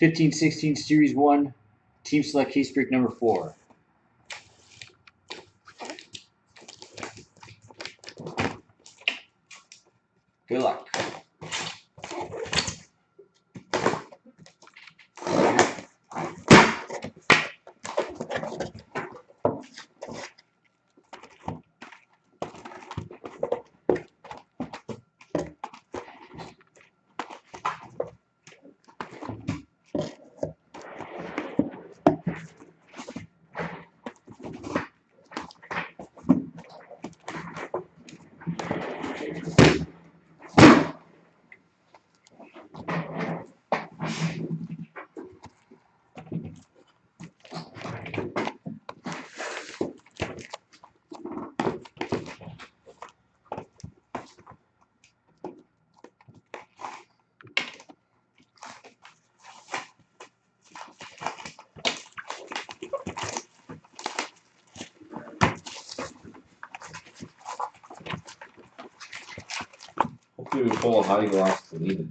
15-16 Series 1, Team Select Case Break number 4. Good luck. Hopefully we pull a high gloss to lead it.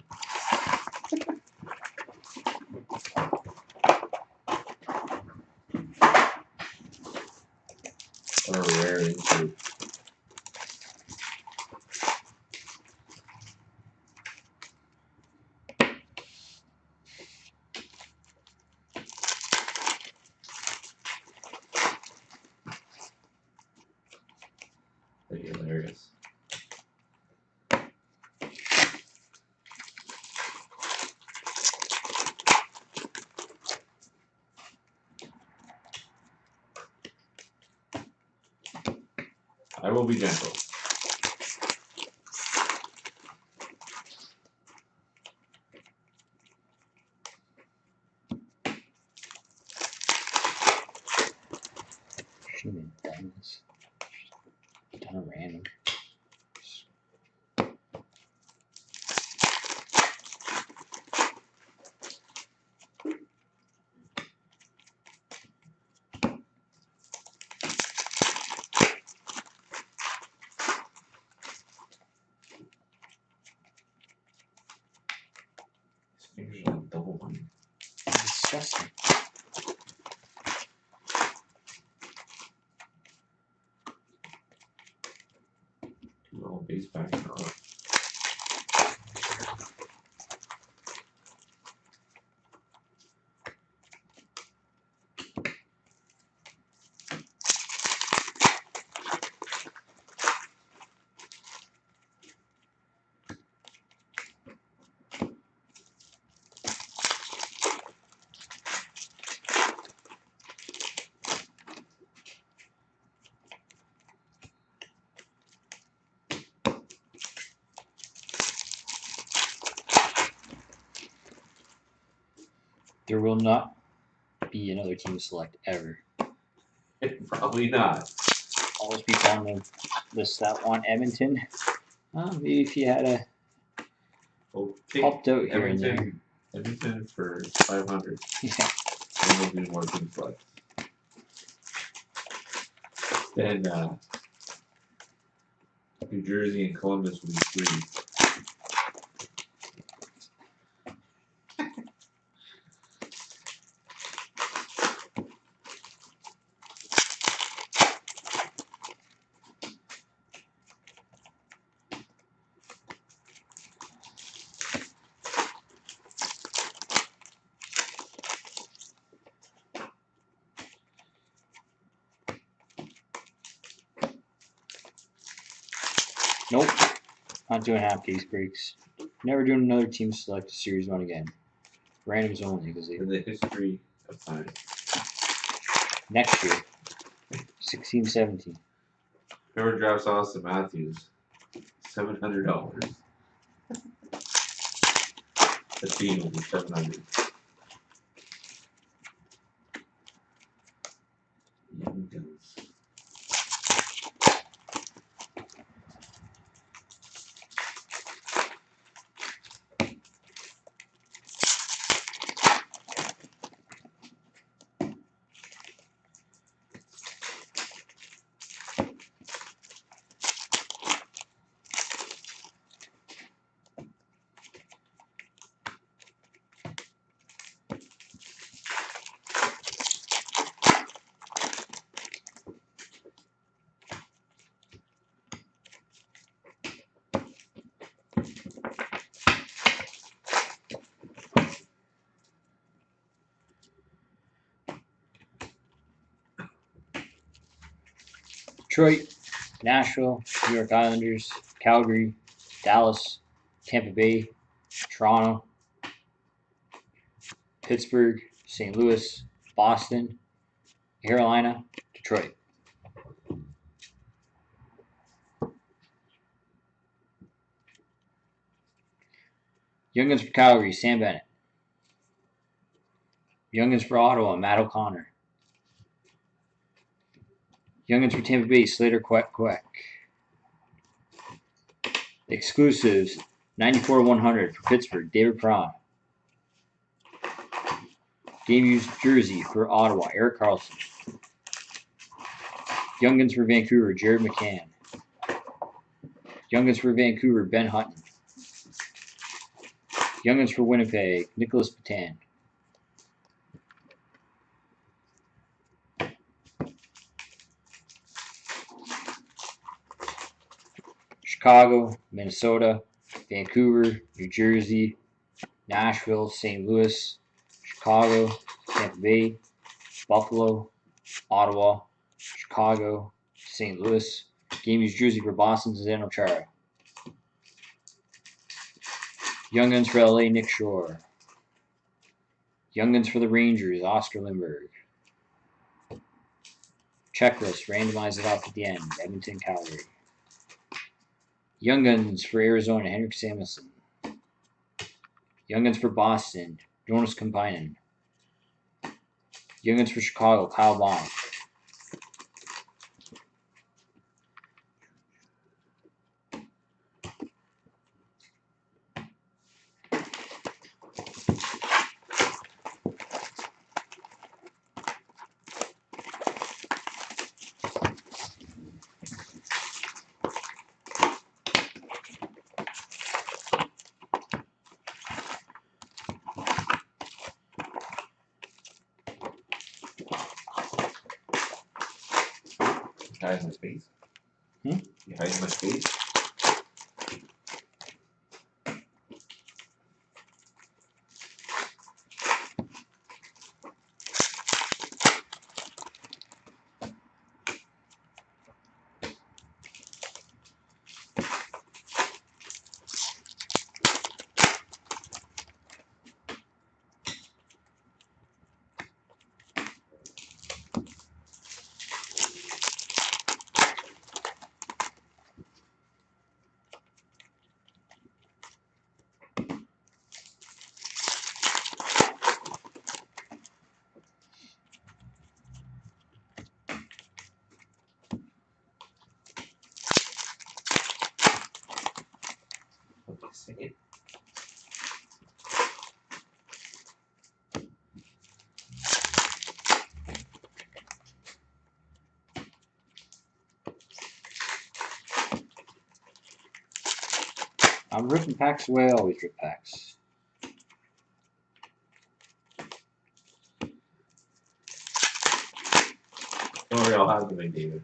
Or a rare insert. Pretty hilarious. I will be gentle. Shouldn't have done this. Done a random. His fingers are like double one. Disgusting. Two all base back and on. There will not be another Team Select ever. Probably not. All those people on the list that want Edmonton. Maybe if you had a Okay. popped out here and there. Edmonton for 500. Yeah. And we'll do more things like. Then New Jersey and Columbus will be free. Nope. Not doing half case breaks. Never doing another Team Select Series 1 again. Randoms only because In the history of time. next year, 16-17. Whoever drafts Austin Matthews, $700. The team will be 700. Young Guns. Detroit, Nashville, New York Islanders, Calgary, Dallas, Tampa Bay, Toronto, Pittsburgh, St. Louis, Boston, Carolina, Detroit. Young Guns for Calgary, Sam Bennett. Young Guns for Ottawa, Matt O'Connor. Young Guns for Tampa Bay, Slater Queck. Exclusives, 94-100 for Pittsburgh, David Perron. Game used jersey for Ottawa, Erik Karlsson. Young Guns for Vancouver, Jared McCann. Young Guns for Vancouver, Ben Hutton. Young Guns for Winnipeg, Nicholas Patan. Chicago, Minnesota, Vancouver, New Jersey, Nashville, St. Louis, Chicago, Tampa Bay, Buffalo, Ottawa, Chicago, St. Louis. Game used jersey for Boston, Zdeno Chara. Young Guns for LA, Nick Shore. Young Guns for the Rangers, Oscar Lindberg. Checklist, randomize it off at the end, Edmonton, Calgary. Young Guns for Arizona, Henrik Samuelsson. Young Guns for Boston, Jonas Kampainen. Young Guns for Chicago, Kyle Baum. Hiding my space. Hmm? You hiding my space? Second. I'm ripping packs the way I always rip packs. Don't worry, I'll have them in, David.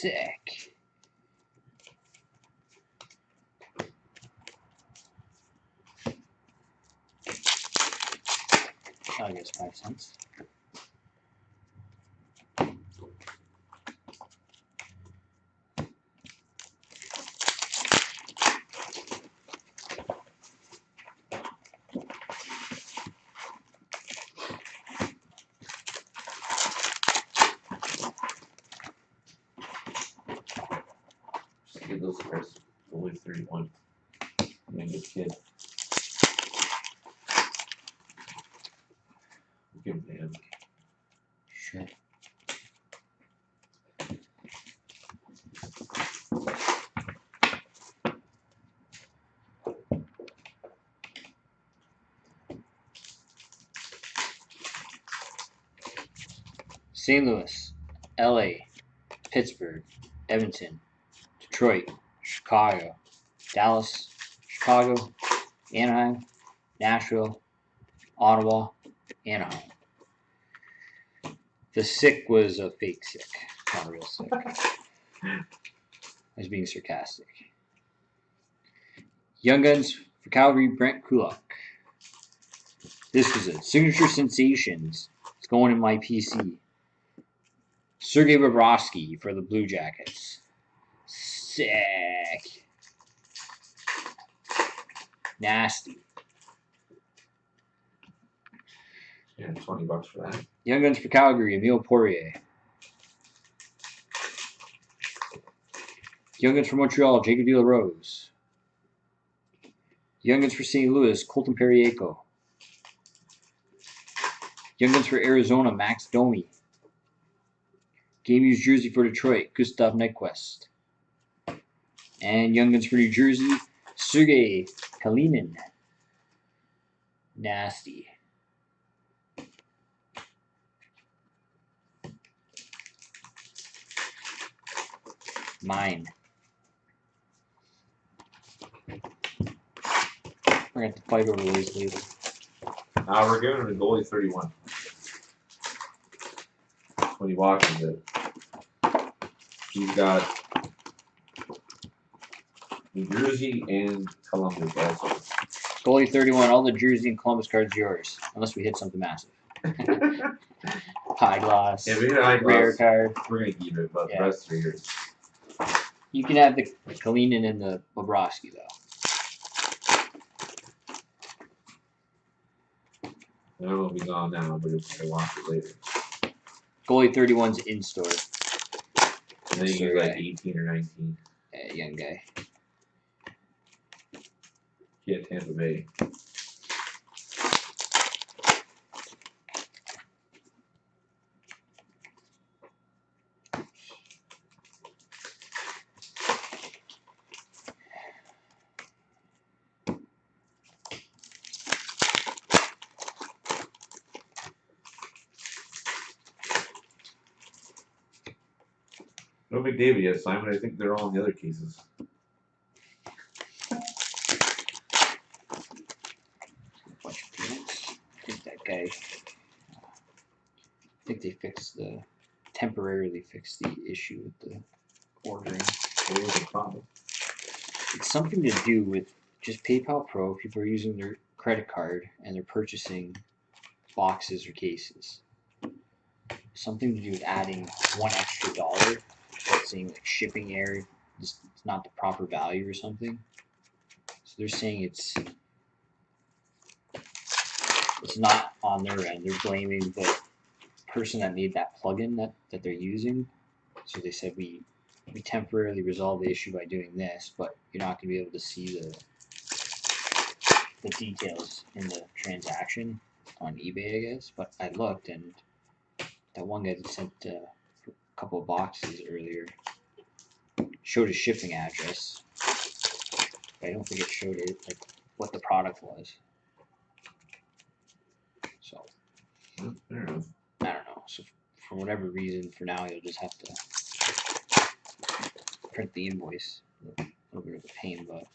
Sick. I guess 5 cents. Just give those cards only 31. I'm a good kid. Give him the hand. Sure. St. Louis, LA, Pittsburgh, Edmonton, Detroit, Chicago, Dallas, Chicago, Anaheim, Nashville, Ottawa, Anaheim. The sick was a fake sick, not a real sick. I was being sarcastic. Young Guns for Calgary, Brent Kulak. This was it. Signature Sensations. It's going in my PC. Sergei Bobrovsky for the Blue Jackets. Sick. Nasty. Yeah, $20 for that. Young Guns for Calgary, Emile Poirier. Young Guns for Montreal, Jacob De La Rose. Young Guns for St. Louis, Colton Parayko. Young Guns for Arizona, Max Domi. Game Used Jersey for Detroit, Gustav Nyquist. And Young Guns for New Jersey, Sergei Kalinin. Nasty. Mine. We're going to have to fight over those later. We're giving him a goalie 31. When he watches it. He's got New Jersey and Columbus also. Goalie 31, all the Jersey and Columbus cards yours. Unless we hit something massive. High gloss. If we hit a high Rare gloss, card. we're going to keep it, but Yeah. the rest are yours. You can have the Kalinin and the Bobrovsky, though. I don't know if he's on now, but if I watch it later. Goalie 31's in store. And then you get like 18 or 19. Young guy. Yeah, Tampa Bay. No McDavid yet, Simon. I think they're all in the other cases. Bunch of peanuts. I think that guy. I think they temporarily fixed the issue with the ordering. What was the problem? It's something to do with just PayPal Pro. People are using their credit card and they're purchasing boxes or cases. Something to do with adding $1 extra, but saying like shipping error, it's not the proper value or something. So they're saying it's not on their end. They're blaming the person that made that plugin that they're using. So they said we temporarily resolve the issue by doing this, but you're not going to be able to see the details in the transaction on eBay, I guess. But I looked, and that one guy that sent a couple of boxes earlier showed a shipping address, but I don't think it showed it like what the product was. So Fair enough. I don't know. So for whatever reason, for now you'll just have to print the invoice. A little bit of a pain, but.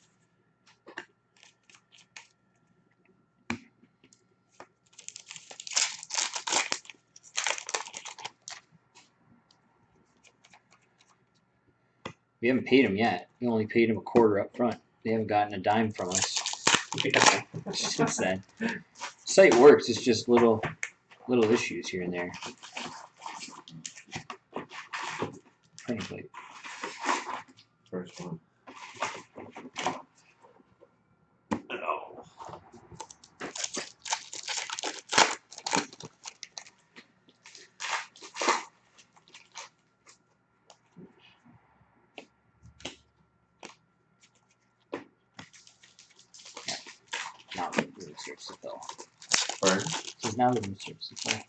We haven't paid them yet. We only paid them a quarter up front. They haven't gotten a dime from us Yeah. since then. Site works. It's just little issues here and there. Printing plate. First one. Oh. Now it really starts to fill. Pardon? Because now it really starts to fill.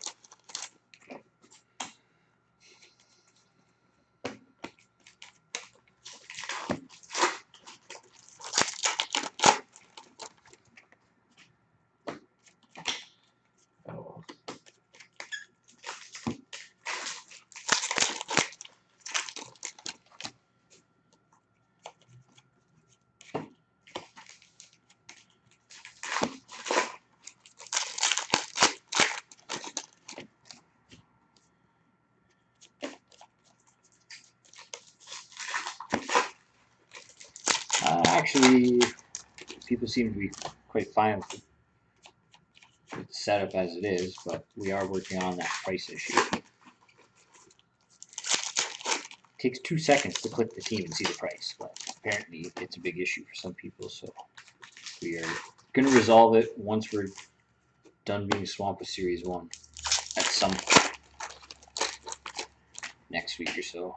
Oh. Actually, people seem to be quite fine with the setup as it is, but we are working on that price issue. It takes 2 seconds to click the team and see the price, but apparently it's a big issue for some people, so we are going to resolve it once we're done being swamped with Series 1 at some point next week or so.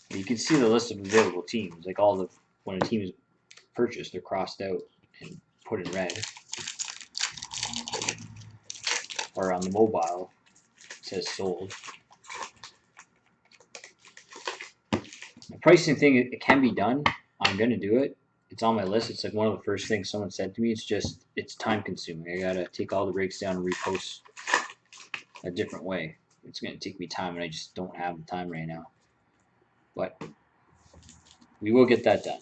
You can see the list of available teams, like all the when a team is purchased, they're crossed out and put in red. Or on the mobile, it says sold. The pricing thing, it can be done. I'm gonna do it. It's on my list. It's like one of the first things someone said to me. It's time consuming. I gotta take all the breaks down and repost a different way. It's gonna take me time, and I just don't have the time right now. But we will get that done.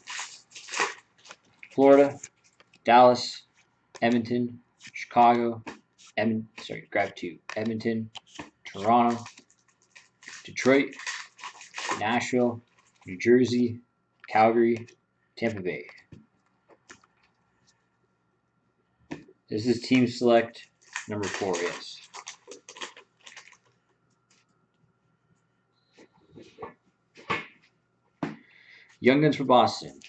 Florida, Dallas, Edmonton, Chicago, grab 2. Edmonton, Toronto, Detroit, Nashville, New Jersey, Calgary, Tampa Bay. This is team select number 4, yes. Young Guns for Boston.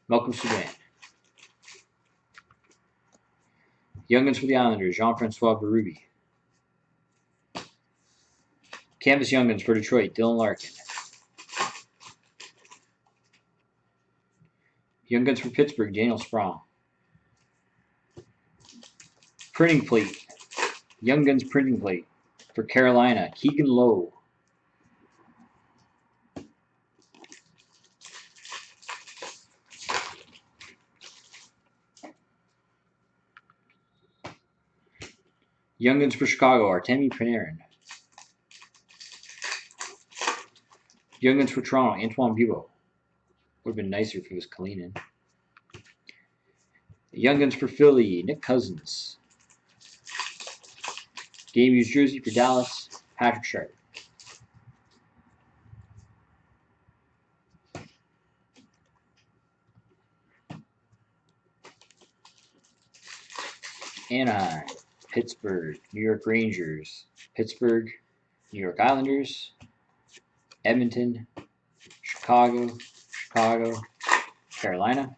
Malcolm Subban. Young Guns for the Islanders. Jean-Francois Berube. Canvas Young Guns for Detroit. Dylan Larkin. Young Guns for Pittsburgh. Daniel Sprong. Printing plate. Young Guns printing plate for Carolina. Keegan Lowe. Young Guns for Chicago. Artemi Panarin. Young Guns for Toronto. Antoine Bibeau. Would have been nicer if it was Kalinin. Young Guns for Philly. Nick Cousins. Game used jersey for Dallas. Patrick Sharp. Anaheim, Pittsburgh, New York Rangers, Pittsburgh, New York Islanders, Edmonton, Chicago, Carolina,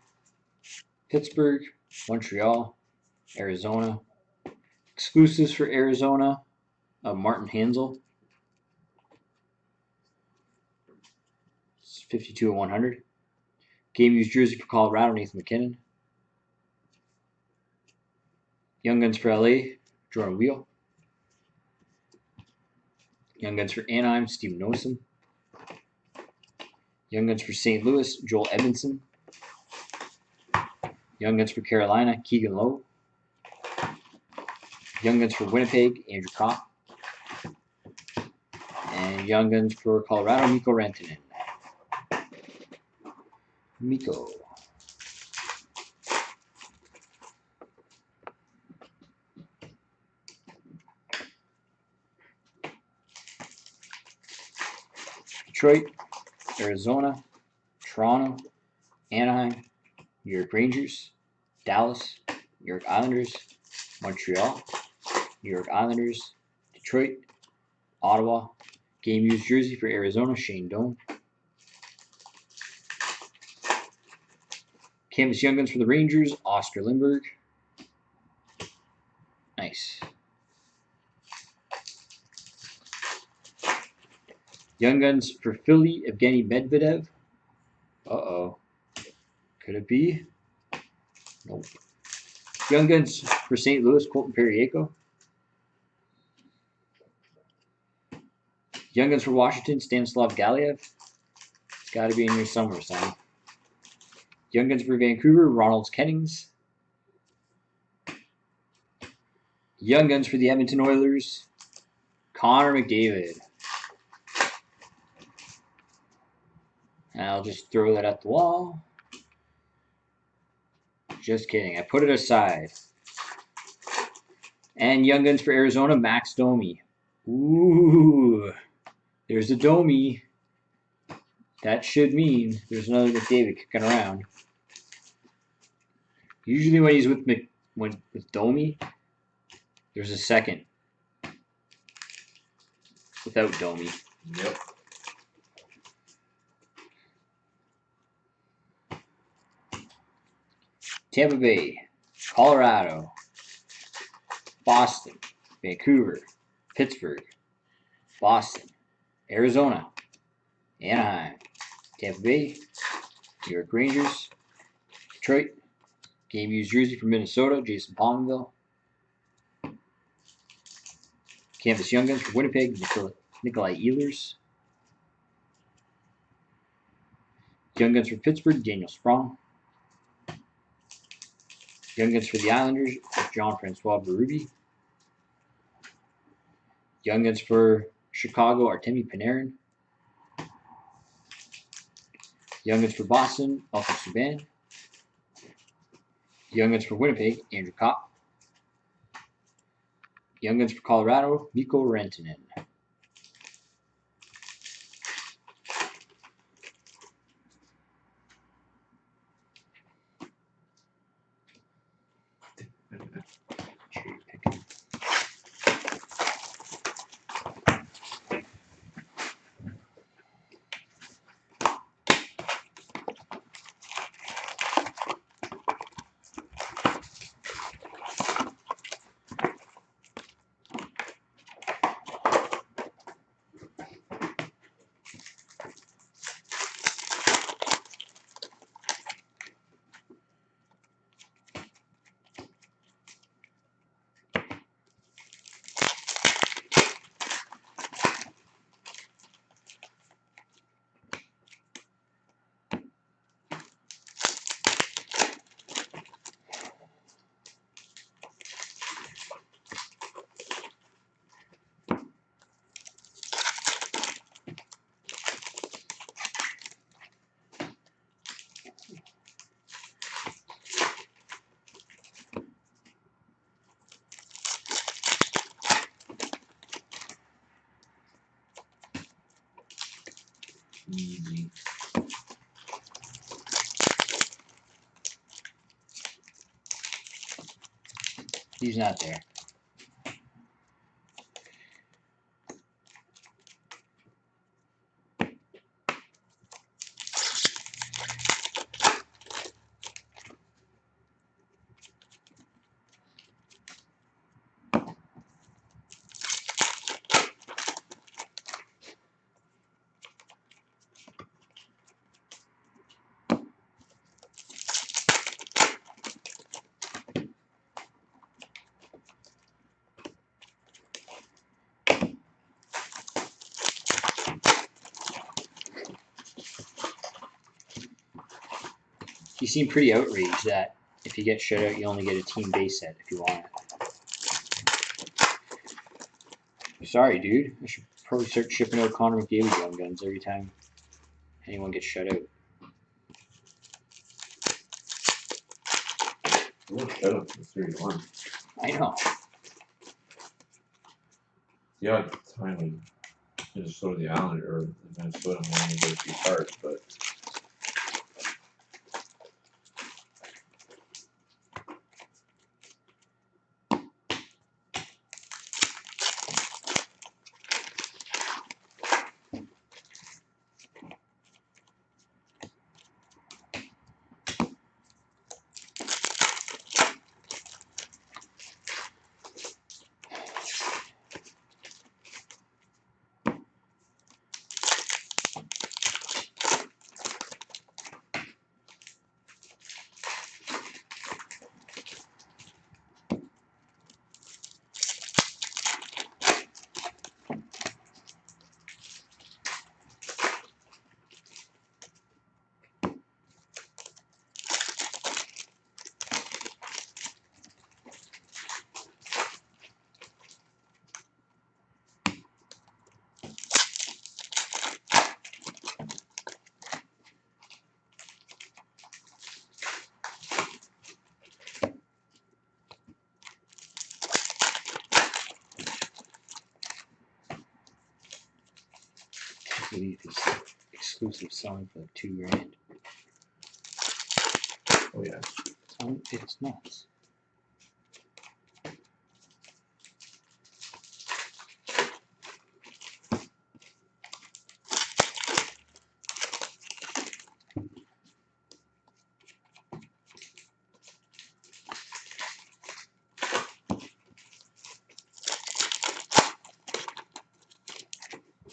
Pittsburgh, Montreal, Arizona. Exclusives for Arizona, Martin Hansel. It's 52 of 100. Game used jersey for Colorado, Nathan MacKinnon. Young Guns for LA, Jordan Wheel. Young Guns for Anaheim, Steve Nosen. Young Guns for St. Louis, Joel Edmondson. Young Guns for Carolina, Keegan Lowe. Young Guns for Winnipeg, Andrew Kopp. And Young Guns for Colorado, Mikko Rantanen. Mikko. Detroit, Arizona, Toronto, Anaheim, New York Rangers, Dallas, New York Islanders, Montreal, New York Islanders, Detroit, Ottawa. Game used jersey for Arizona, Shane Doan. Canvas Young Guns for the Rangers, Oscar Lindberg. Nice. Young Guns for Philly, Evgeny Medvedev. Uh-oh. Could it be? Nope. Young Guns for St. Louis, Colton Parayko. Young Guns for Washington, Stanislav Galiev. It's got to be in your summer, son. Young Guns for Vancouver, Ronald Kennings. Young Guns for the Edmonton Oilers, Connor McDavid. And I'll just throw that at the wall. Just kidding. I put it aside. And Young Guns for Arizona, Max Domi. Ooh. There's a Domi. That should mean there's another McDavid kicking around. Usually when he's with Domi, there's a second without Domi. Yep. Tampa Bay, Colorado, Boston, Vancouver, Pittsburgh, Boston, Arizona, Anaheim, Tampa Bay, New York Rangers, Detroit. Game used jersey for Minnesota, Jason Pominville. Canvas Young Guns for Winnipeg, Nikolai Ehlers. Young Guns for Pittsburgh, Daniel Sprong. Young Guns for the Islanders, Jean-Francois Berube. Young Guns for Chicago, Artemi Panarin. Young Guns for Boston, Malcolm Subban. Young Guns for Winnipeg, Andrew Kopp. Young Guns for Colorado, Mikko Rantanen. Easy. He's not there. He seemed pretty outraged that if you get shut out, you only get a team base set if you want it. Sorry, dude. I should probably start shipping out Connor McDavid Young Guns every time anyone gets shut out. We'll shut up to 31. I know. The odd time when Minnesota, the Islander, or Minnesota wanting to get a few cards, but I believe this exclusive selling for like $2,000. oh yeah. It's nuts.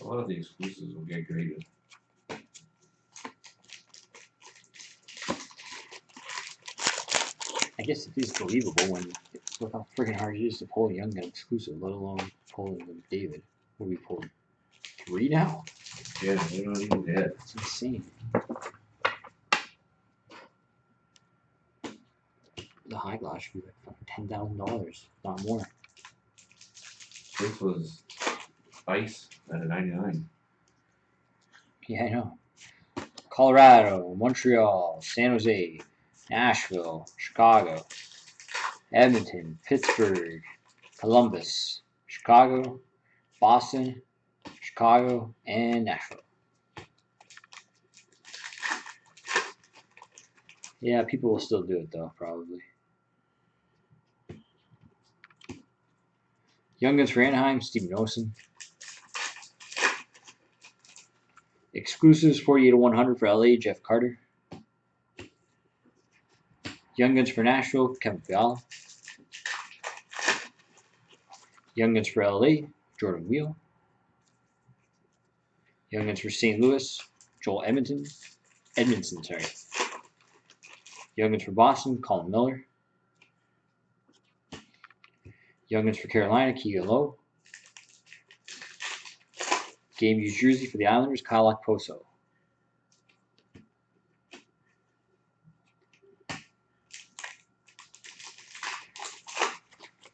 A lot of the exclusives will get graded. I guess it is believable when look how freaking hard it is to pull a Young Gun exclusive, let alone pulling McDavid. What we pulled 3 now? Yeah, they're not even dead. It's insane. The high gloss should be like fucking $10,000, not more. This was ice at a 99. Yeah, I know. Colorado, Montreal, San Jose, Nashville, Chicago, Edmonton, Pittsburgh, Columbus, Chicago, Boston, Chicago, and Nashville. Yeah, people will still do it though, probably. Young Guns for Anaheim, Steven Olsen. Exclusives 48/100 for LA, Jeff Carter. Young Guns for Nashville, Kevin Fiala. Young Guns for LA, Jordan Wheel. Young Guns for St. Louis, Joel Edmondson. Young Guns for Boston, Colin Miller. Young Guns for Carolina, Keegan Lowe. Game used jersey for the Islanders, Kyle Okposo.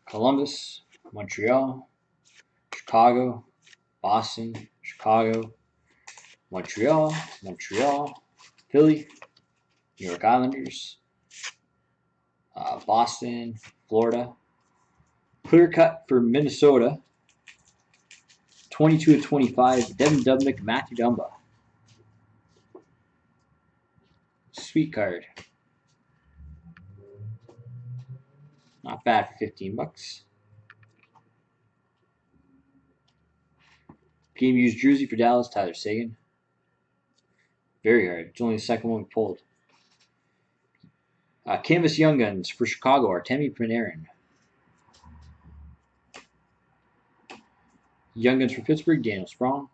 Columbus, Montreal, Chicago, Boston, Chicago, Montreal, Philly, New York Islanders, Boston, Florida. Clear cut for Minnesota, 22/25, Devin Dubnyk, Matthew Dumba. Sweet card. Not bad for $15. Game used jersey for Dallas, Tyler Seguin. Very hard. It's only the second one we pulled. Canvas Young Guns for Chicago, Artemi Panarin. Young Guns for Pittsburgh, Daniel Sprong.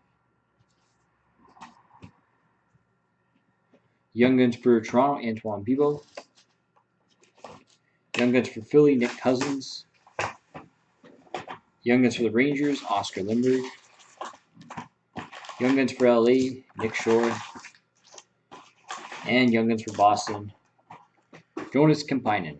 Young Guns for Toronto, Antoine Bibeau. Young Guns for Philly, Nick Cousins. Young Guns for the Rangers, Oscar Lindbergh. Young Guns for LA, Nick Shore. And Young Guns for Boston, Jonas Kemppainen.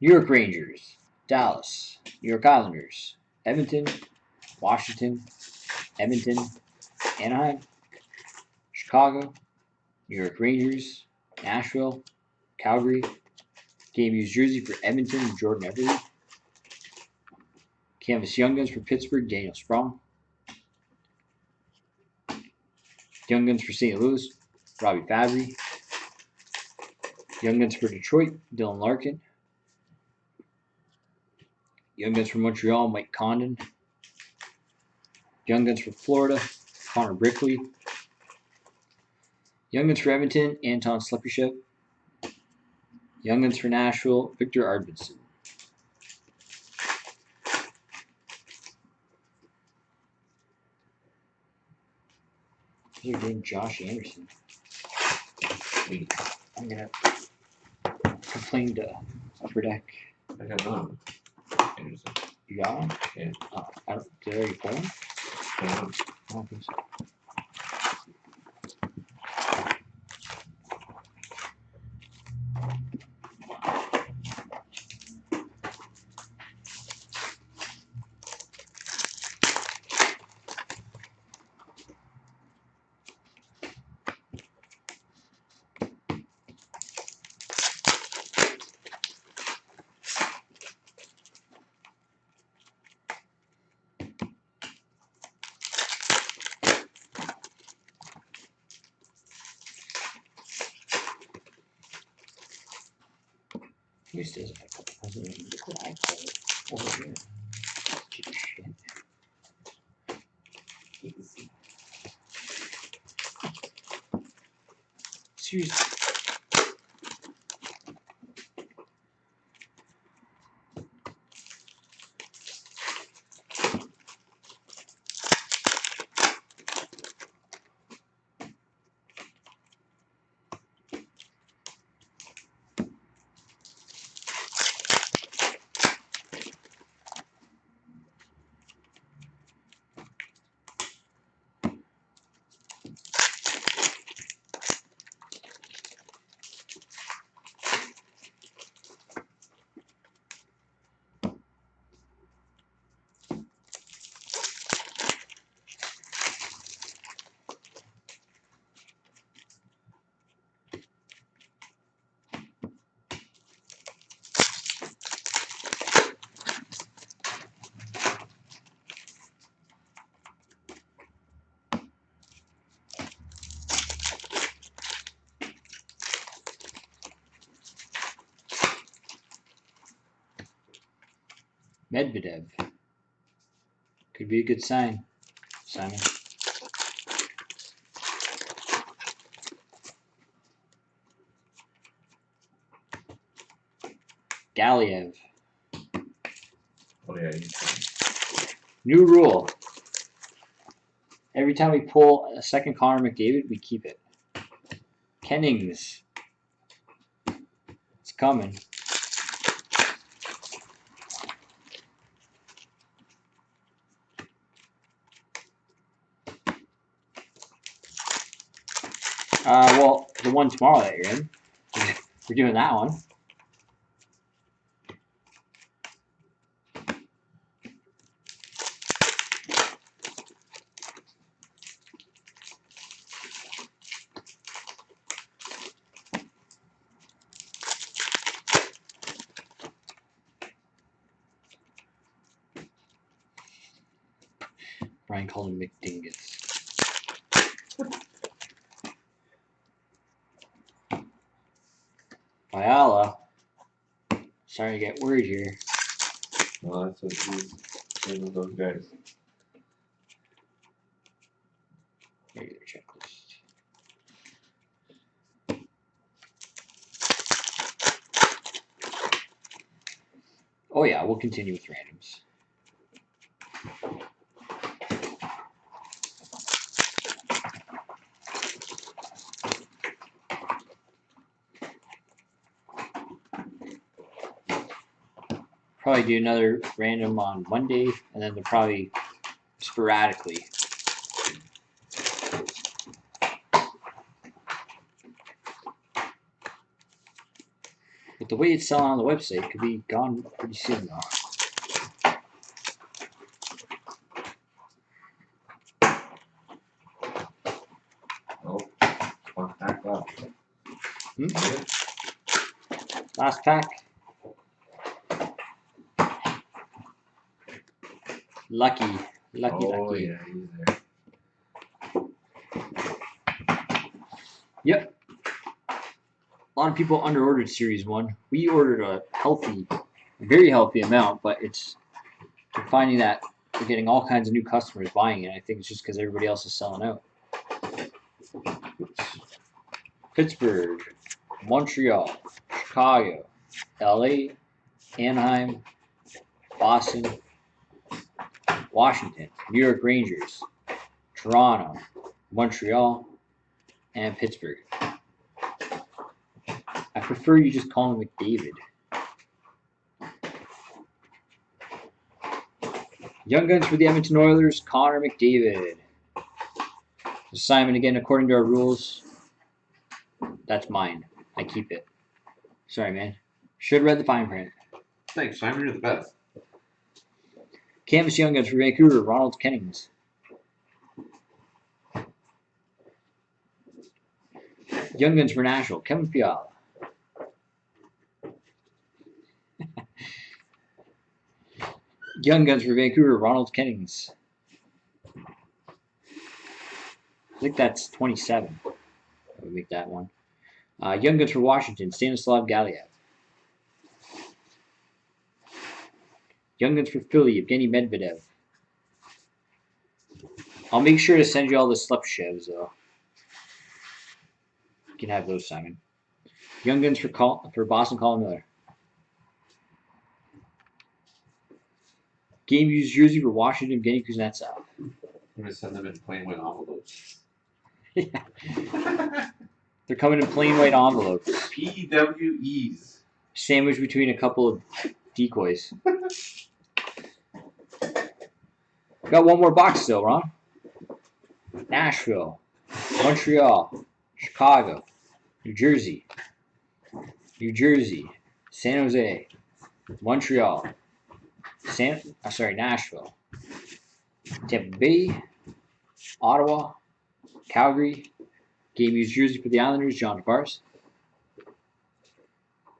New York Rangers, Dallas, New York Islanders, Edmonton, Washington, Edmonton, Anaheim, Chicago, New York Rangers, Nashville, Calgary. Game used jersey for Edmonton, Jordan Eberle. Canvas Young Guns for Pittsburgh, Daniel Sprong. Young Guns for St. Louis, Robbie Fabry. Young Guns for Detroit, Dylan Larkin. Young Guns for Montreal, Mike Condon. Young Guns for Florida, Connor Brickley. Young Guns for Edmonton, Anton Slepyshev. Young Guns for Nashville, Victor Arvidsson. These are doing Josh Anderson. Sweet. I'm gonna complain to Upper Deck. I got none. Anderson. You got him? Yeah. Oh, did I already pull him? Got none. I don't think so. He still has a couple. Doesn't even look what I pulled over here. Shit. Easy. Seriously. Medvedev. Could be a good sign, Simon. Galiev. Oh yeah, he's New rule. Every time we pull a second Connor McDavid, we keep it. Kennings. It's coming. Well, the one tomorrow that you're in. We're doing that one. Brian called him McDingus. Fiala. Starting to get worried here. well, that's what he's one of those guys. Regular checklist. Oh yeah, we'll continue with randoms. Probably do another random on Monday, and then they'll probably sporadically. With the way it's selling on the website, it could be gone pretty soon though. Oh, one pack left. Last pack. Lucky. Oh, Lucky. yeah, he's there. Yep. A lot of people underordered Series 1. We ordered a very healthy amount, but we're finding that we're getting all kinds of new customers buying it. I think it's just because everybody else is selling out. Oops. Pittsburgh, Montreal, Chicago, LA, Anaheim, Boston, Washington, New York Rangers, Toronto, Montreal, and Pittsburgh. I prefer you just call him McDavid. Young Guns for the Edmonton Oilers, Connor McDavid. Assignment again, according to our rules. That's mine. I keep it. Sorry, man. Should have read the fine print. Thanks, Simon. You're the best. Canvas Young Guns for Vancouver, Ronald Kennings. Young Guns for Nashville, Kevin Fiala. Young Guns for Vancouver, Ronald Kennings. I think that's 27. I would make that one. Young Guns for Washington, Stanislav Galiev. Young Guns for Philly, Evgeny Medvedev. I'll make sure to send you all the Slepchevs, though. You can have those, Simon. Young Guns for Boston, Colin Miller. Game used jersey for Washington, Evgeny Kuznetsov. I'm going to send them in plain white envelopes. Yeah. They're coming in plain white envelopes. PWEs. Sandwiched between a couple of decoys. Got one more box still, Ron. Nashville, Montreal, Chicago, New Jersey, San Jose, Montreal, Nashville, Tampa Bay, Ottawa, Calgary. Game used jersey for the Islanders, John Tavares.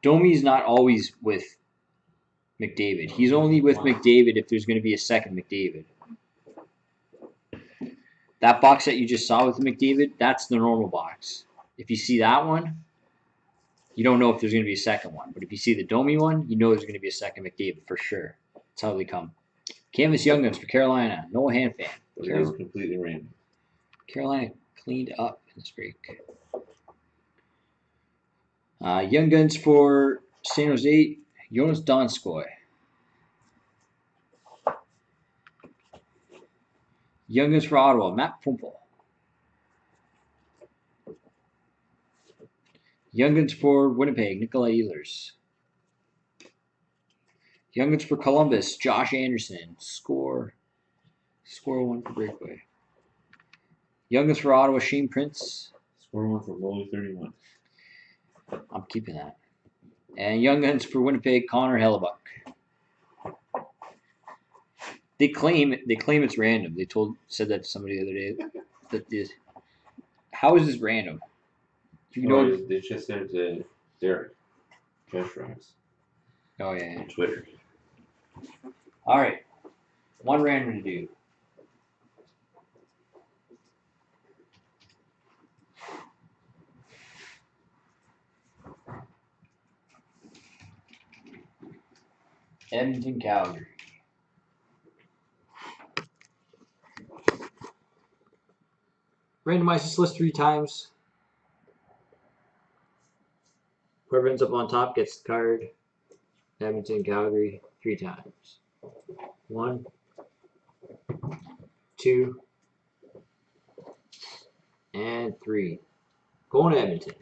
Domi's not always with McDavid. He's only with McDavid if there's going to be a second McDavid. That box that you just saw with McDavid, that's the normal box. If you see that one, you don't know if there's going to be a second one. But if you see the Domi one, you know there's going to be a second McDavid for sure. That's how they come. Canvas Young Guns for Carolina. Noah Hanfan. It is completely random. Carolina cleaned up in this break. Young Guns for San Jose. Jonas Donskoy. Young Guns for Ottawa. Matt Puempel. Young Guns for Winnipeg. Nikolai Ehlers. Young Guns for Columbus. Josh Anderson. Score one for breakaway. Young Guns for Ottawa. Shane Prince. Score one for goalie 31. I'm keeping that. And Young Guns for Winnipeg. Connor Hellebuck. They claim it's random. They said that to somebody the other day. How is this random? They just sent it to Derek. Josh Rocks. Oh yeah. On Twitter. All right. One random to do. Edmonton, Calgary. Randomize this list 3 times. Whoever ends up on top gets the card. Edmonton, Calgary, 3 times. 1, 2, and 3. Going to Edmonton.